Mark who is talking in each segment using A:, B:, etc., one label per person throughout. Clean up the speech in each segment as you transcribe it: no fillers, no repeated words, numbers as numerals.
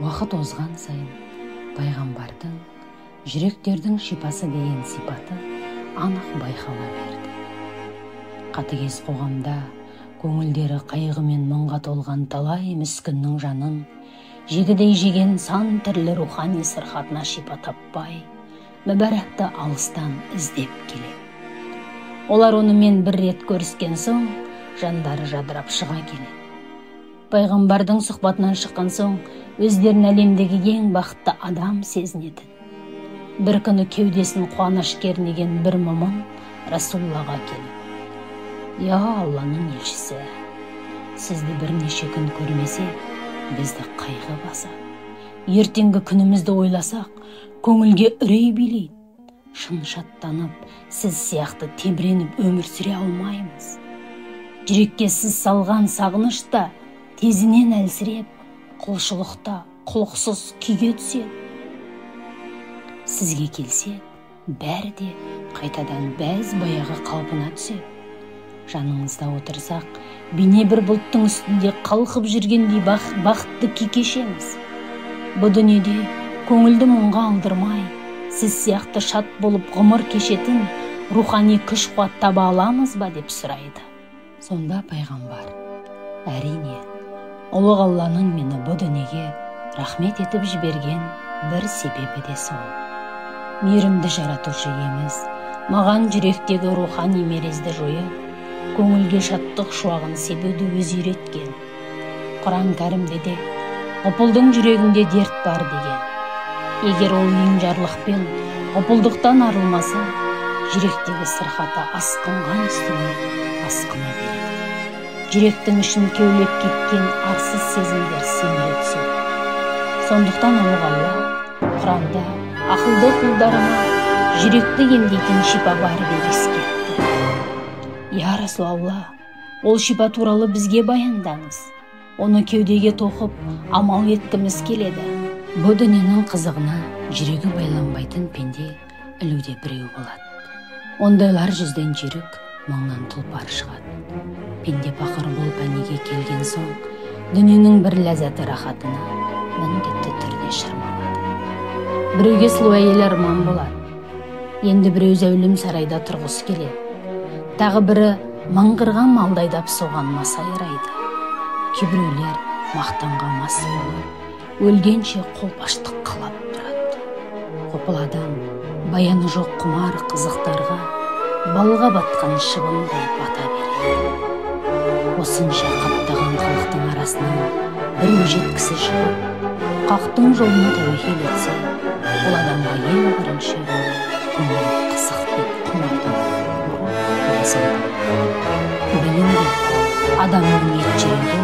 A: Уақыт озған сайын пайғамбардың жүректердің шипасы деген сипаты анық байқала берді. Қатыгез қоғамда көңілдері қайғы мен мұңға толған талай мүскіннің жанын жегідей жеген сан түрлі рухани сырқатына шипа таппай, мүбәрәкті алыстан іздеп келеді. Олар онымен бір рет көріскен соң, жандары жадырап шыға келеді. Пайғамбардың сұхбатынан шыққан соң, өздерін әлемдегі ең бақытты адам сезінеді. Бір күні кеудесін қуаныш кернеген бір момын Расуллаға келіп: «Я Алланың елшісі, сізді бірнеше күн көрмесе, бізді қайғы басады. Ертеңгі күнімізді ойласақ, көңілге үрей билейді. Шын шаттанып, сіз сияқты тебіреніп өмір сүре алмаймыз. Жүрекке сіз салған сағынышта тезінен әлсіреп, құлшылықта құлықсыз күйге түседі. Сізге келсе, бәрі де қайтадан бәз баяғы қалпына түседі. Жаныңызда отырсақ, бейне бір бұлттың үстінде қалқып жүргендей бақытты күй кешеміз. Бұл дүниеде көңілді мұңға алдырмай, сіз сияқты шат болып ғұмыр кешетін рухани күш қуат таба аламыз ба деп сұрайды. Сонда пайғамбар: әрине, ұлық Алланың мені бұл дүниеге рахмет етіп жіберген бір себебі де сол. Мейірімді жаратушы иеміз маған жүректегі рухани мерезді жойып, көңілге шаттық шуағын себуді өзі үйреткен. Құран кәрімде де ғұпылдың жүрегінде дерт бар деген. Егер ол енжарлықпен ғұпылдықтан арылмаса, жүректегі сырқаты асқынған үстіне асқына береді. Жүректің ішін кеулеп кеткен арсыз сезімдер семіре түседі. Сондықтан ұлық Алла Құранда ақылды құлдарына жүректі емдейтін шипа бар деп ескертті. Я Расулалла, ол шипа туралы бізге баяндаңыз. Оны кеудеге тоқып, амал еткіміз келеді. Бұл дүниенің қызығына жүрегі байланбайтын пенде ілуде біреу болады. Ондайлар жүзден жүйрік, мыңнан тұлпар шығады. Пенде пақыр болып әнеге келген соң, дүниенің бір ләззаты рахатына міндетті түрде шырмалады. Біреуге сұлу әйел арман болады. Енді біреу зәулім сарайда тұрғысы келеді. Тағы бірі мыңғырған малды айдап соған маса айрайды. Кейбіреулер мақтанға мас болып, өлгенше қолпаштық қалап тұрады. Ғұпыл адам баяны жоқ құмар қызықтарға балға батқан шыбындай бата береді. Осынша қаптаған халықтың арасынан бір өжет кісі шығып, қақтың жолына тәуекел етсе, ол адамға ең бірінші көңіл қысық деп құмардан білінді. Адамның ет жүрегі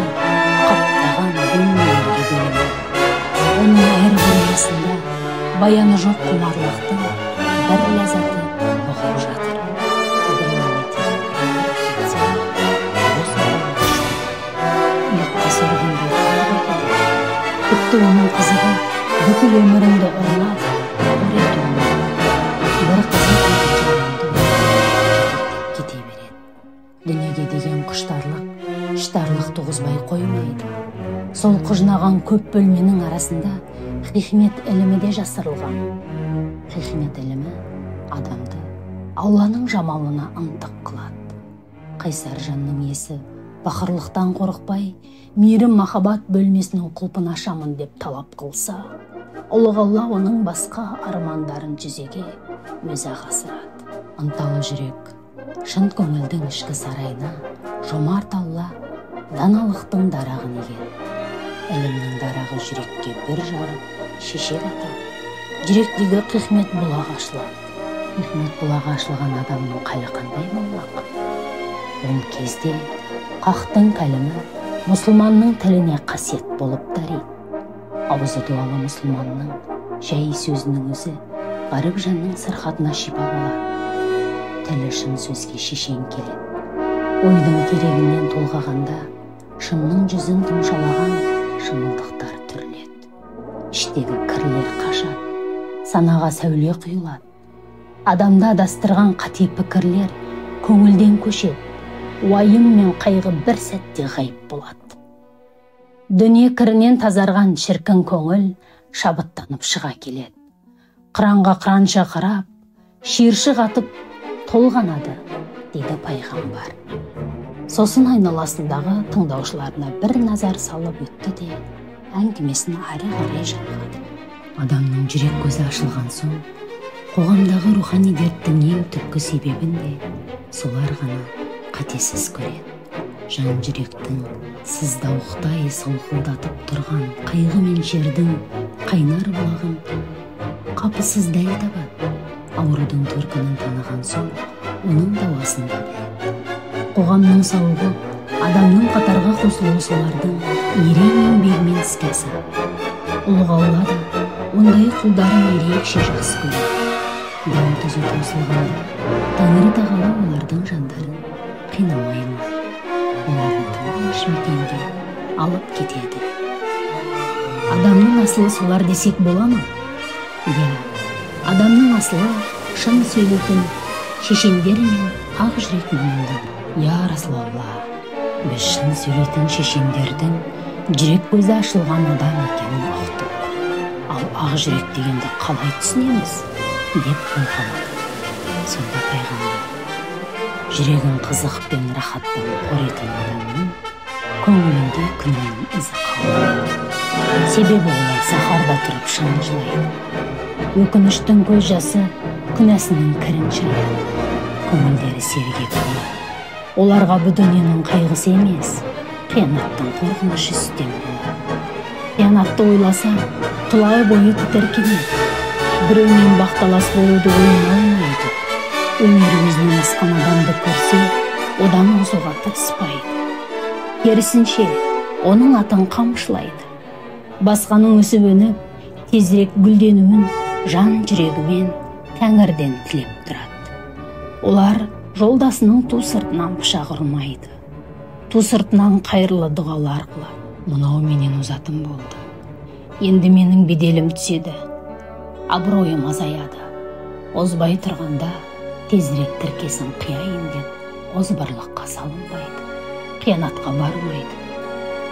A: қаптаған бөлмелерге бөлінді. Оның әр бөлмесінде баяны жоқ құмарлықтың бір ләззаты бұғып жатыр. Ұйыққа сөргенде тіпті оның қызығы бүкіл өміріңді ұрлап, бір қызық кете береді. Дүниеге деген құштарлық туғызбай қоймайды. Сол құжынаған көп бөлменің арасында хикмет ілімі де жасырылған. Хикмет ілімі адамды Алланың жамалына ынтық қылады. Қайсар жанның иесі бақырлықтан қорықпай, мейірім махаббат бөлмесінің құлпын ашамын деп талап қылса, ұлық Алла оның басқа армандарын жүзеге өзі-ақ асырады. Ынталы жүрек шын көңілдің ішкі сарайына жомарт Алла даналықтың дарағын егеді. Ілімнің дарағы жүрекке бір жарып, шешек атады. Жүректегі хикмет бұлағы ашылады. Хикмет бұлағы ашылған адамның халі қандай болмақ? Ол кезде қақтың кәлімі мұсылманның тіліне қасиет болып дариды. Аузы дуалы мұсылманның жай сөзінің өзі ғаріп жанның сырқатына шипа болады. Тілі шын сөзге шешен келеді. Ойдың терегінен толғағанда шынның жүзін тұмшалаған шымылдықтар түріледі. Іштегі кірлер қашады, санаға сәуле құйылады. Адамда адастырған қате пікірлер көңілден көшеді. Уайым мен қайғы бір сәтте ғайып болады. Дүние кірінен тазарған шіркін көңіл шабыттанып шыға келеді. Қыранға қыранша қарап, шиыршық атып толғанады, дейді пайғамбар. Сосын айналасындағы тыңдаушыларына бір назар салып өтті де, әңгімесін ары қарай жалғады. Адамның жүрек көзі ашылған соң, қоғамдағы рухани дерттің ең түпкі себебін де солар ғана қатесіз көреді. Жан жүректің сыздауықтай солқылдатып тұрған қайғы мен шердің қайнар бұлағын қапысыз дәл табады. Аурудың төркінін таныған соң, оның дауасын да біледі. Қоғамның сауығы, адамның қатарға қосылуы солардың ерен еңбегімен іске асады. Ұлғаула да ондай құлдарын ерекше жақсы көреді. Дау түзу таусылғанда, Тәңір Тағала олардың жандарын қинамай ма, оларды тыныш мекенге алып кетеді. Адамның асылы солар десек бола ма? Иә, адамның асылы шын сөйлейтін шешендер мен ақ жүрек мамандар. Я Расулалла, біз шын сөйлейтін шешендердің жүрек көзі ашылған адам екенін ұқтық. Ал ақ жүрек дегенді қалай түсінеміз? Деп қойғалады. Сонда пайғамбар, жүрегін қызық пен рахаттан қоритын адамның көңілінде күннің ізі қалмайды. Себебі олар сахарда тұрып шын жылайды. Өкініштің көз жасы күнәсінің кірін шаяды. Көңілдері сергек болады. Оларға бұл дүниенің қайғысы емес, қиянаттың қорқынышы үстем болады. Қиянатты ойласа, тұлай бойы тітіркенеді. Біреумен бақталас болуды ойына алмайды. Өнер өзінен асқан адамды көрсе, одан озуға тырыспайды. Керісінше, оның атын қамшылайды. Басқаның өсіп өніп, тезірек гүлденуін жан жүрегімен Тәңірден тілеп тұрады. Олар жолдасының ту сыртынан пышақ ұрмайды. Ту сыртынан қайырлы дұғалар қылады. Мынау менен озатым болды. Енді менің беделім түседі. Абыройым азаяды. Озбай тұрғанда тезірек тіркесін қияйын деп, озбырлыққа салынбайды. Қиянатқа бармайды.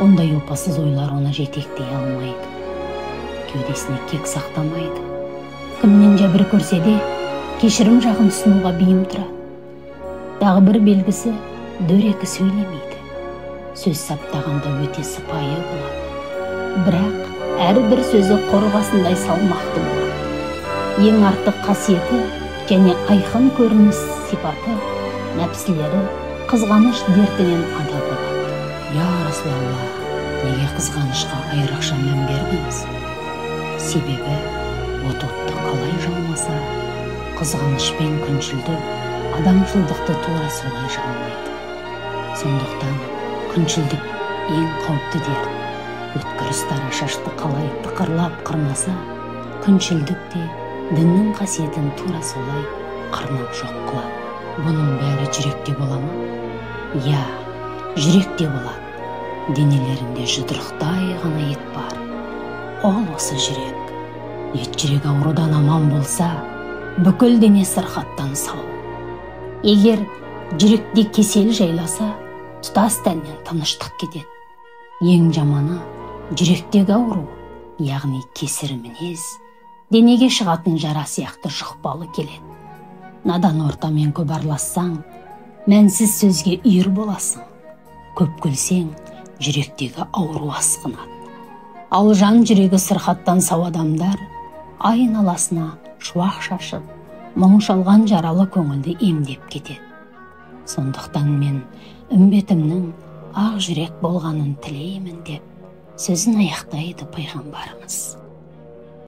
A: Ондай опасыз ойлар оны жетектей алмайды. Кеудесіне кек сақтамайды. Кімнен жәбір көрсе де, кешірім жағын ұсынуға бейім тұрады. Дағы бір белгісі, дөрекі сөйлемейді. Сөз саптағанда өте сыпайы болады. Бірақ әрбір сөзі қорғасындай салмақты болады. Ең артық қасиеті және айқын көрініс сипаты, нәпсілері қызғаныш дертінен ада болады. Я Расулалла, неге қызғанышқа айрықша мән бердіңіз? Себебі от-отты қалай жалмаса, қызғаныш пен күншілдік адамшылдықты тура солай жалмайды. Сондықтан күншілдік ең қауіпті дерт. Өткір ұстара шашты қалай тықырлап қырнаса, күншілдік те діннің қасиетін тура солай қырнап жоқ қылады. Бұның бәрі жүректе бола ма? Я, жүректе болады. Денелерінде жұдырықтай ғана ет бар. Ол осы жүрек. Ет жүрек аурудан аман болса, бүкіл дене сырқаттан сау. Егер жүректе кесел жайласа, тұтас тәннен тыныштық кетеді. Ең жаманы жүректегі ауру, яғни кесір мінез, денеге шығатын жара сияқты жұқпалы келеді. Надан ортамен көп аралассаң, мәнсіз сөзге үйір боласың. Көп күлсең, жүректегі ауру асқынады. Ал жан жүрегі сырқаттан сау адамдар айналасына шуақ шашып, мұң шалған жаралы көңілді емдеп кетеді. Сондықтан мен үмбетімнің ақ жүрек болғанын тілеймін деп сөзін аяқтайды пайғамбарымыз.